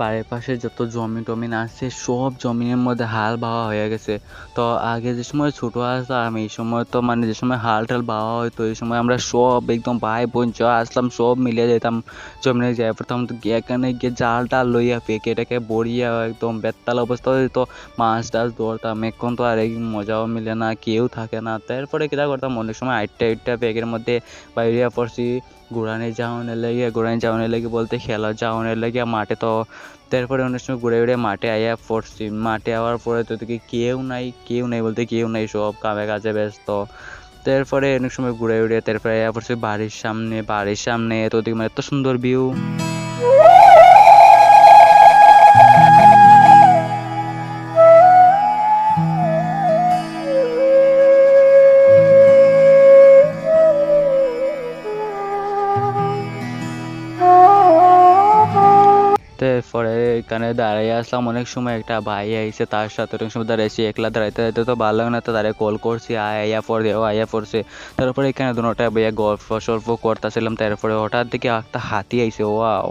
বাড়ির পাশে যত জমি টমিন আছে সব জমিনের মধ্যে হাল বাওয়া হয়ে গেছে। তো আগে যে সময় ছোটো আসলাম এই সময় তো মানে যে সময় হাল টাল বাওয়া হতো এই সময় আমরা সব একদম ভাই বোন যা আসলাম সব মিলে যেতাম জমিনে যাই পড়তাম। তো এখানে গিয়ে জাল টাল লইয়া পেকেটাকে বড়িয়া একদম বেতাল অবস্থা হতো, মাছ টাছ ধরতাম। এখন তো আর এই মজাও মিলে না, কেউ থাকে না। তারপরে কীটা করতাম অনেক সময় আটটা আটটা ব্যাগের মধ্যে বাইরিয়া পড়ছি ঘুরানি যাওয়ানের লেগে বলতে খেলা যাওয়ানের লেগে মাঠে। তো তারপরে অনেক সময় ঘুরে ঘুরে মাঠে আইয়া পড়ছি। মাঠে আওয়ার পরে তো দেখি কেউ নাই বলতে কেউ নাই, সব কামে কাজে ব্যস্ত। তারপরে অনেক সময় ঘুরে ঘুরে তারপরে আইয়া পড়ছি বাড়ির সামনে তো দেখি মানে এত সুন্দর ভিউ। তারপরে এখানে দাঁড়াই আসলাম অনেক সময়, একটা ভাই আইসে তার সাথে অনেক সময় দাঁড়াইছি। একলা দাঁড়াইতে দাঁড়াইতে তো ভালো লাগে না, তো তারে কল করছি আইয়া পড়ে ও আইয়া পড়ছে। তারপরে এখানে দুটা ভাইয়া গল্প সল্প করতেছিলাম। তারপরে হঠাৎ দেখি একটা হাতি আইসে, ওয়াও।